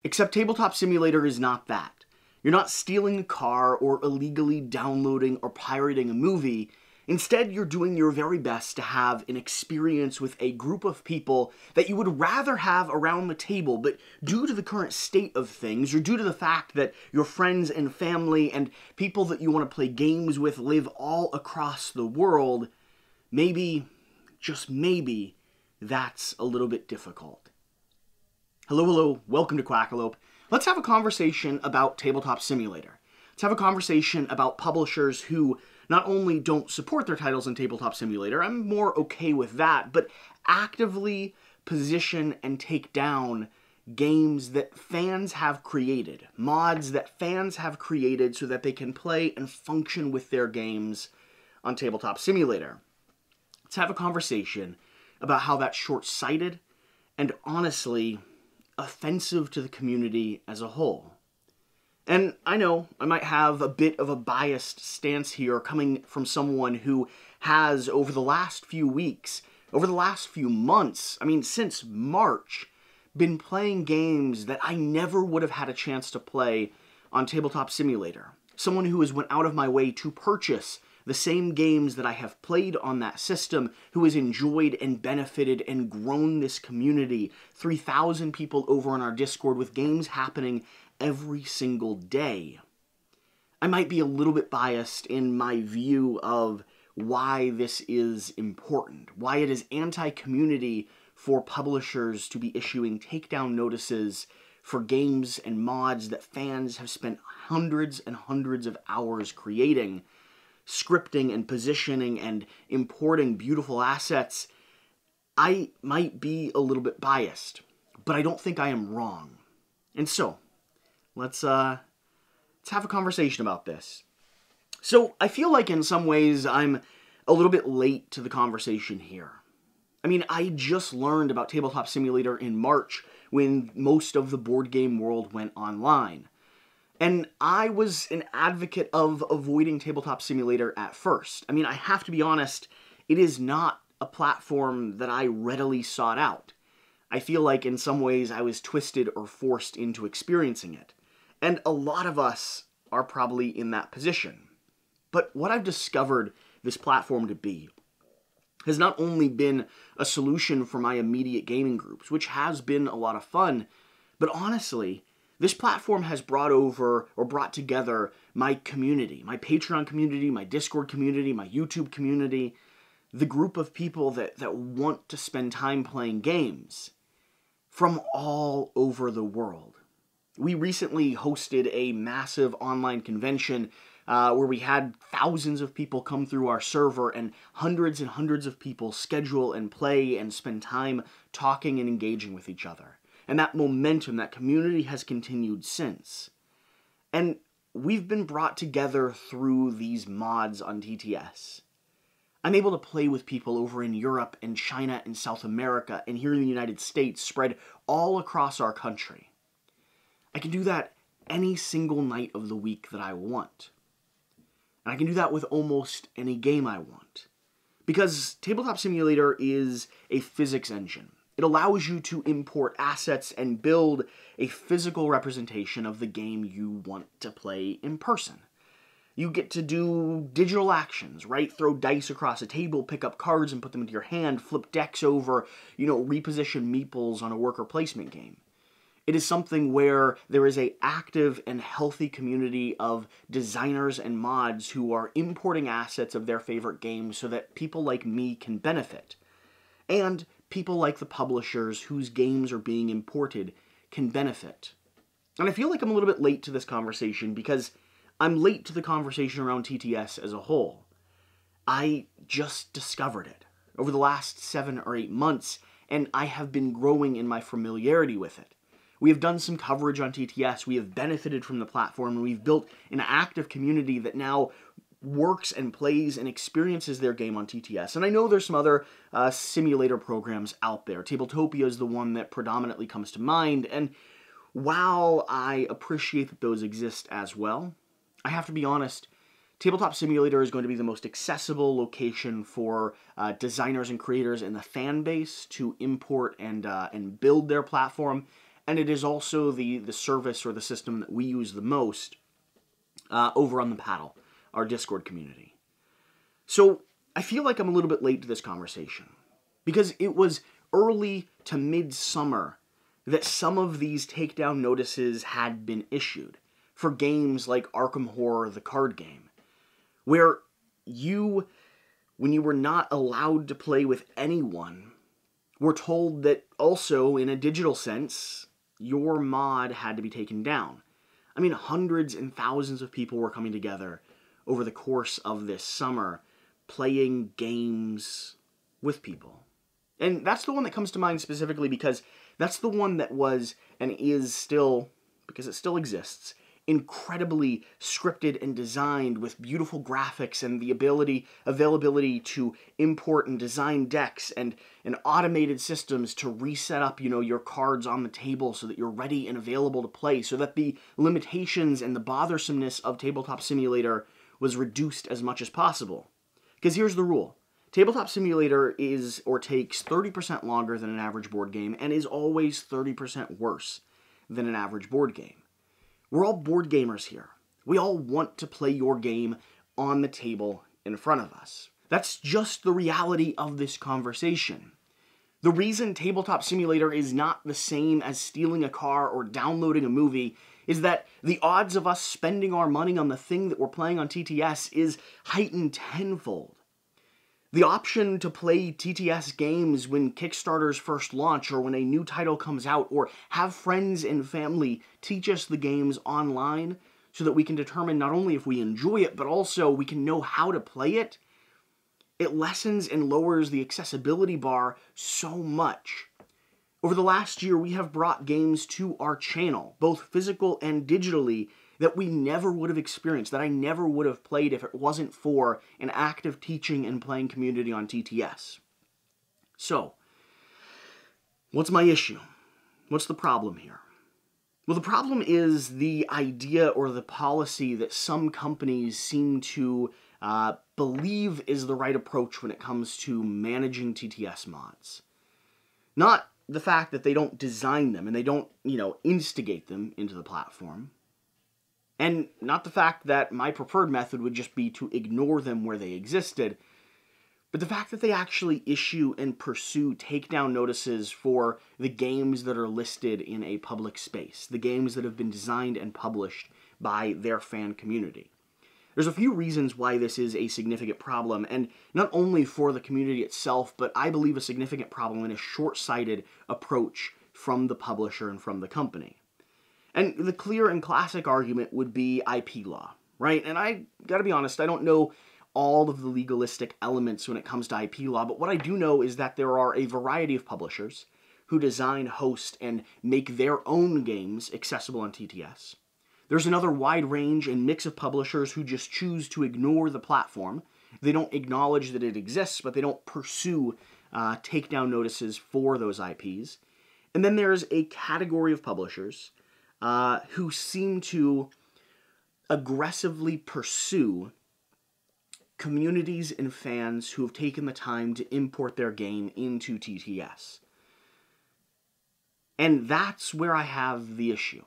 Except Tabletop Simulator is not that. You're not stealing a car or illegally downloading or pirating a movie. Instead, you're doing your very best to have an experience with a group of people that you would rather have around the table, but due to the current state of things, or due to the fact that your friends and family and people that you want to play games with live all across the world, maybe, just maybe, that's a little bit difficult. Hello, welcome to Quackalope. Let's have a conversation about Tabletop Simulator. Let's have a conversation about publishers who not only don't support their titles in Tabletop Simulator, I'm more okay with that, but actively position and take down games that fans have created, mods that fans have created so that they can play and function with their games on Tabletop Simulator. Let's have a conversation about how that's short-sighted and honestly offensive to the community as a whole. And I know I might have a bit of a biased stance here coming from someone who has, over the last few weeks, over the last few months, since March, been playing games that I never would have had a chance to play on Tabletop Simulator. Someone who has went out of my way to purchase the same games that I have played on that system, who has enjoyed and benefited and grown this community. 3,000 people over on our Discord with games happening every single day. I might be a little bit biased in my view of why this is important, why it is anti-community for publishers to be issuing takedown notices for games and mods that fans have spent hundreds and hundreds of hours creating, scripting and positioning and importing beautiful assets. I might be a little bit biased, but I don't think I am wrong. And so, let's have a conversation about this. So, I feel like in some ways I'm a little bit late to the conversation here. I just learned about Tabletop Simulator in March when most of the board game world went online. And I was an advocate of avoiding Tabletop Simulator at first. I have to be honest, it is not a platform that I readily sought out. I feel like in some ways I was twisted or forced into experiencing it. And a lot of us are probably in that position. But what I've discovered this platform to be has not only been a solution for my immediate gaming groups, which has been a lot of fun, but honestly, this platform has brought together my community, my Patreon community, my Discord community, my YouTube community, the group of people that want to spend time playing games from all over the world. We recently hosted a massive online convention where we had thousands of people come through our server and hundreds of people schedule and play and spend time talking and engaging with each other. And that momentum, that community has continued since. And we've been brought together through these mods on TTS. I'm able to play with people over in Europe and China and South America and here in the United States, spread all across our country. I can do that any single night of the week that I want. And I can do that with almost any game I want. Because Tabletop Simulator is a physics engine. It allows you to import assets and build a physical representation of the game you want to play in person. You get to do digital actions, right? Throw dice across a table, pick up cards and put them into your hand, flip decks over, reposition meeples on a worker placement game. It is something where there is an active and healthy community of designers and mods who are importing assets of their favorite games so that people like me can benefit. And people like the publishers whose games are being imported can benefit. And I feel like I'm a little bit late to this conversation because I'm late to the conversation around TTS as a whole. I just discovered it over the last 7 or 8 months, and I have been growing in my familiarity with it. We have done some coverage on TTS, we have benefited from the platform, and we've built an active community that now works and plays and experiences their game on TTS. And I know there's some other simulator programs out there. Tabletopia is the one that predominantly comes to mind, and while I appreciate that those exist as well, I have to be honest, Tabletop Simulator is going to be the most accessible location for designers and creators in the fan base to import and build their platform, and it is also the service or the system that we use the most over on the Paddle, our Discord community. So I feel like I'm a little bit late to this conversation, because it was early to mid-summer that some of these takedown notices had been issued for games like Arkham Horror, the card game, where you, when you were not allowed to play with anyone, were told that also, in a digital sense, your mod had to be taken down. I mean, hundreds and thousands of people were coming together over the course of this summer, playing games with people. And that's the one that comes to mind specifically because that's the one that was, and is still, because it still exists, incredibly scripted and designed with beautiful graphics and the availability to import and design decks and automated systems to reset up, your cards on the table so that you're ready and available to play, so that the limitations and the bothersomeness of Tabletop Simulator was reduced as much as possible. Because here's the rule. Tabletop Simulator takes 30% longer than an average board game and is always 30% worse than an average board game. We're all board gamers here. We all want to play your game on the table in front of us. That's just the reality of this conversation. The reason Tabletop Simulator is not the same as stealing a car or downloading a movie is that the odds of us spending our money on the thing that we're playing on TTS is heightened tenfold. The option to play TTS games when Kickstarters first launch or when a new title comes out, or have friends and family teach us the games online so that we can determine not only if we enjoy it, but also we can know how to play it, it lessens and lowers the accessibility bar so much. Over the last year, we have brought games to our channel, both physical and digitally, that we never would have experienced, that I never would have played if it wasn't for an active teaching and playing community on TTS. So, what's my issue? What's the problem here? Well, the problem is the idea or the policy that some companies seem to believe is the right approach when it comes to managing TTS mods. Not the fact that they don't design them and they don't, instigate them into the platform. And not the fact that my preferred method would just be to ignore them where they existed, but the fact that they actually issue and pursue takedown notices for the games that are listed in a public space, the games that have been designed and published by their fan community. There's a few reasons why this is a significant problem, and not only for the community itself, but I believe a significant problem in a short-sighted approach from the publisher and from the company. And the clear and classic argument would be IP law, right? And I gotta be honest, I don't know all of the legalistic elements when it comes to IP law, but what I do know is that there are a variety of publishers who design, host, and make their own games accessible on TTS. There's another wide range and mix of publishers who just choose to ignore the platform. They don't acknowledge that it exists, but they don't pursue takedown notices for those IPs. And then there's a category of publishers who seem to aggressively pursue communities and fans who have taken the time to import their game into TTS. And that's where I have the issue.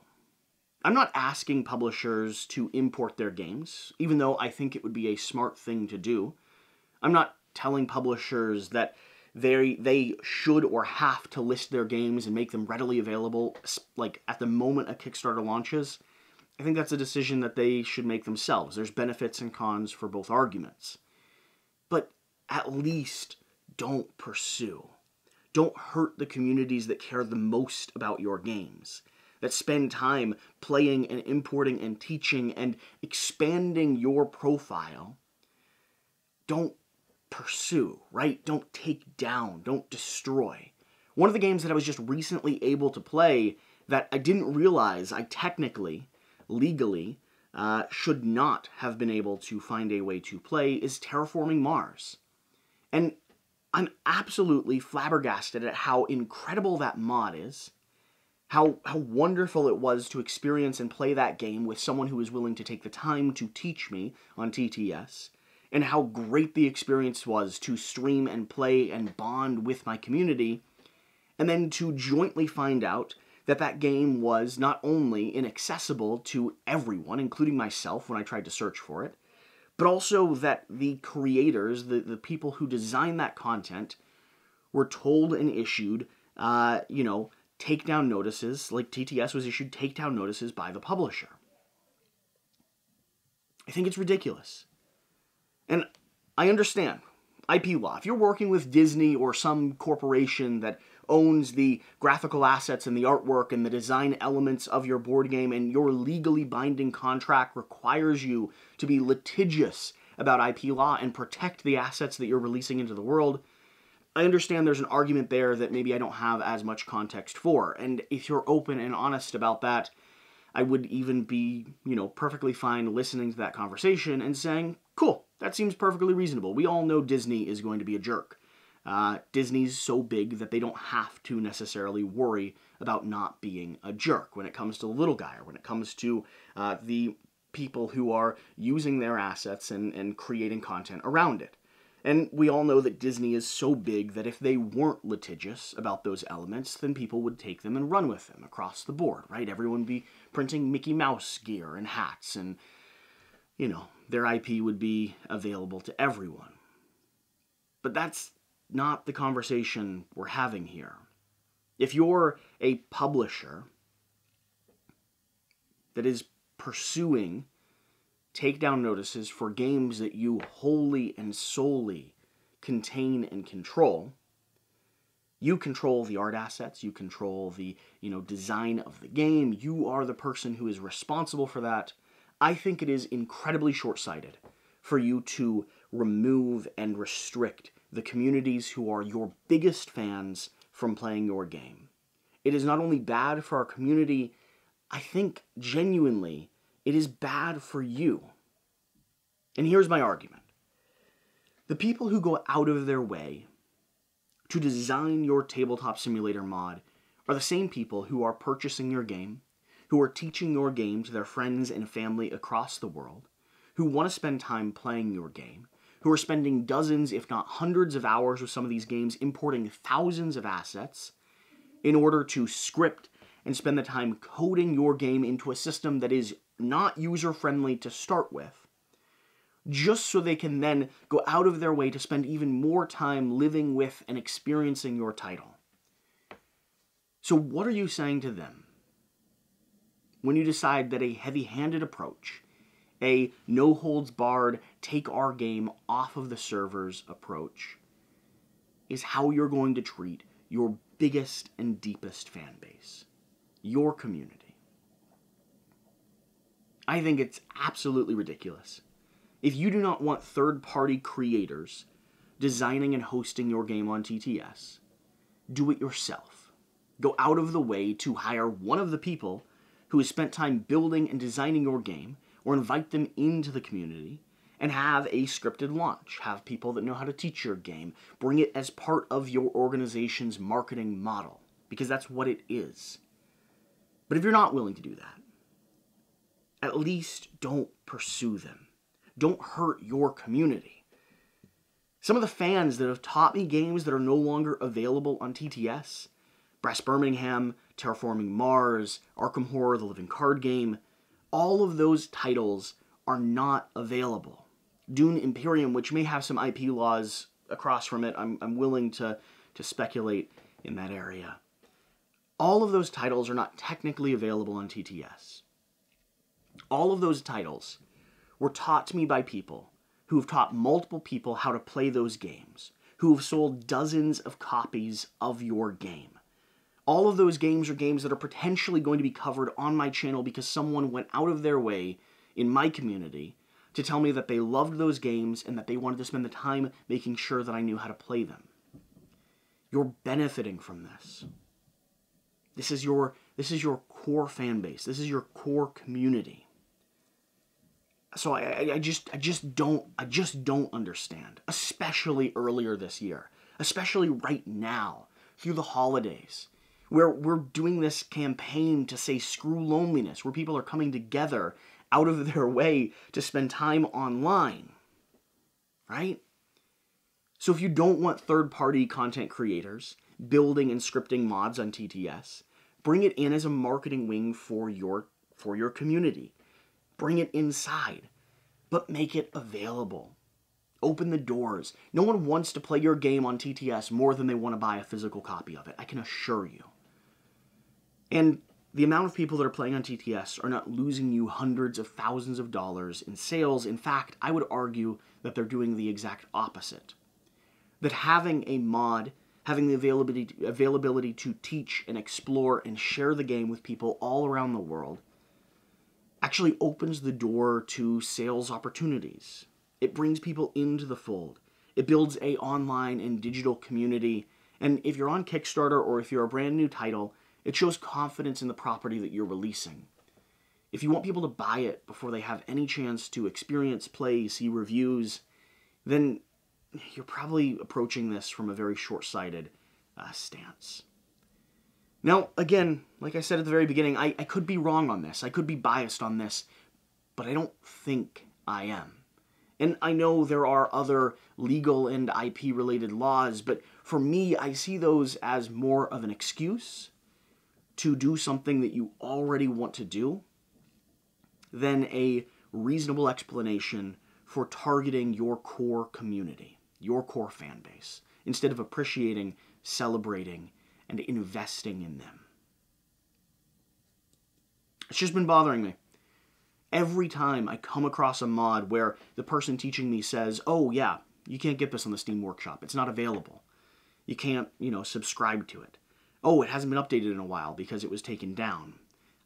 I'm not asking publishers to import their games, even though I think it would be a smart thing to do. I'm not telling publishers that they should or have to list their games and make them readily available, like, at the moment a Kickstarter launches. I think that's a decision that they should make themselves. There's benefits and cons for both arguments. But at least don't pursue. Don't hurt the communities that care the most about your games, that spend time playing and importing and teaching and expanding your profile. Don't pursue, right? Don't take down, don't destroy. One of the games that I was just recently able to play that I didn't realize I technically, legally, should not have been able to find a way to play is Terraforming Mars. And I'm absolutely flabbergasted at how incredible that mod is, how wonderful it was to experience and play that game with someone who was willing to take the time to teach me on TTS, and how great the experience was to stream and play and bond with my community, and then to jointly find out that game was not only inaccessible to everyone, including myself when I tried to search for it, but also that the creators, the people who designed that content, were told and issued, takedown notices, like TTS was issued takedown notices by the publisher. I think it's ridiculous. And I understand IP law. If you're working with Disney or some corporation that owns the graphical assets and the artwork and the design elements of your board game, and your legally binding contract requires you to be litigious about IP law and protect the assets that you're releasing into the world, I understand there's an argument there that maybe I don't have as much context for. And if you're open and honest about that, I would even be, perfectly fine listening to that conversation and saying, cool, that seems perfectly reasonable. We all know Disney is going to be a jerk. Disney's so big that they don't have to necessarily worry about not being a jerk when it comes to the little guy, or when it comes to the people who are using their assets and creating content around it. And we all know that Disney is so big that if they weren't litigious about those elements, then people would take them and run with them across the board, right? Everyone would be printing Mickey Mouse gear and hats, and, their IP would be available to everyone. But that's not the conversation we're having here. If you're a publisher that is pursuing takedown notices for games that you wholly and solely contain and control, you control the art assets, you control the, design of the game, you are the person who is responsible for that. I think it is incredibly short-sighted for you to remove and restrict the communities who are your biggest fans from playing your game. It is not only bad for our community, I think genuinely it is bad for you. And here's my argument. The people who go out of their way to design your Tabletop Simulator mod are the same people who are purchasing your game, who are teaching your game to their friends and family across the world, who want to spend time playing your game, who are spending dozens, if not hundreds of hours with some of these games, importing thousands of assets in order to script and spend the time coding your game into a system that is not user-friendly to start with, just so they can then go out of their way to spend even more time living with and experiencing your title. So what are you saying to them when you decide that a heavy-handed approach, a no-holds-barred, take our game off of the servers approach, is how you're going to treat your biggest and deepest fan base, your community? I think it's absolutely ridiculous. If you do not want third-party creators designing and hosting your game on TTS, do it yourself. Go out of the way to hire one of the people who has spent time building and designing your game, or invite them into the community, and have a scripted launch. Have people that know how to teach your game. Bring it as part of your organization's marketing model, because that's what it is. But if you're not willing to do that, at least don't pursue them. Don't hurt your community. Some of the fans that have taught me games that are no longer available on TTS, Brass Birmingham, Terraforming Mars, Arkham Horror, The Living Card Game, all of those titles are not available. Dune Imperium, which may have some IP laws across from it, I'm willing to speculate in that area. All of those titles are not technically available on TTS. All of those titles were taught to me by people who have taught multiple people how to play those games, who have sold dozens of copies of your game. All of those games are games that are potentially going to be covered on my channel because someone went out of their way in my community to tell me that they loved those games and that they wanted to spend the time making sure that I knew how to play them. You're benefiting from this. This is your core fan base. This is your core community. So I just don't understand, especially earlier this year, especially right now through the holidays, where we're doing this campaign to say screw loneliness, where people are coming together out of their way to spend time online, right? So if you don't want third-party content creators building and scripting mods on TTS, Bring it in as a marketing wing for your community. Bring it inside, but make it available. Open the doors. No one wants to play your game on TTS more than they want to buy a physical copy of it, I can assure you. And the amount of people that are playing on TTS are not losing you hundreds of thousands of dollars in sales. In fact, I would argue that they're doing the exact opposite. That having a mod, having the availability to teach and explore and share the game with people all around the world actually opens the door to sales opportunities. It brings people into the fold. It builds an online and digital community. And if you're on Kickstarter or if you're a brand new title, it shows confidence in the property that you're releasing. If you want people to buy it before they have any chance to experience, play, see reviews, then you're probably approaching this from a very short-sighted stance. Now, again, like I said at the very beginning, I could be wrong on this. I could be biased on this, but I don't think I am. And I know there are other legal and IP-related laws, but for me, I see those as more of an excuse to do something that you already want to do than a reasonable explanation for targeting your core community, your core fan base, instead of appreciating, celebrating, and investing in them. It's just been bothering me. Every time I come across a mod where the person teaching me says, oh yeah, you can't get this on the Steam Workshop. It's not available. You can't, subscribe to it. Oh, it hasn't been updated in a while because it was taken down.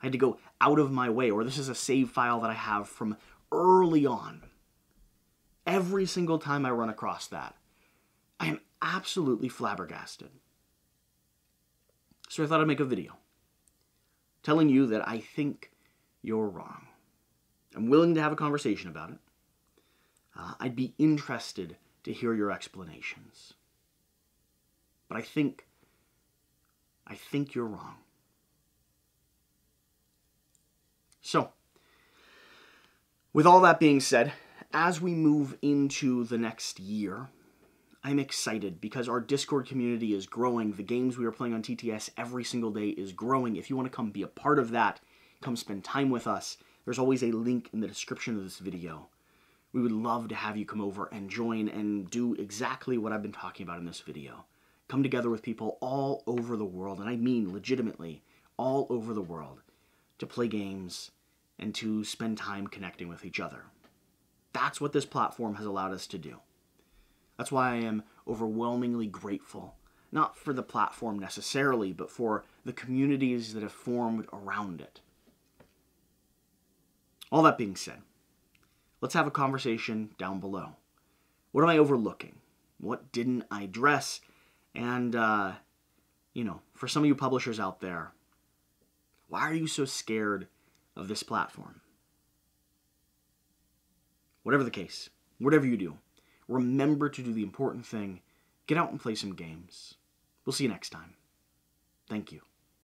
I had to go out of my way, or this is a save file that I have from early on. Every single time I run across that, I am absolutely flabbergasted. So I thought I'd make a video telling you that I think you're wrong. I'm willing to have a conversation about it. I'd be interested to hear your explanations. But I think you're wrong. So, with all that being said, as we move into the next year, I'm excited because our Discord community is growing. The games we are playing on TTS every single day is growing. If you want to come be a part of that, come spend time with us, there's always a link in the description of this video. We would love to have you come over and join and do exactly what I've been talking about in this video. Come together with people all over the world, and I mean legitimately all over the world, to play games and to spend time connecting with each other. That's what this platform has allowed us to do. That's why I am overwhelmingly grateful, not for the platform necessarily, but for the communities that have formed around it. All that being said, let's have a conversation down below. What am I overlooking? What didn't I address? And, for some of you publishers out there, why are you so scared of this platform? Whatever the case, whatever you do, remember to do the important thing. Get out and play some games. We'll see you next time. Thank you.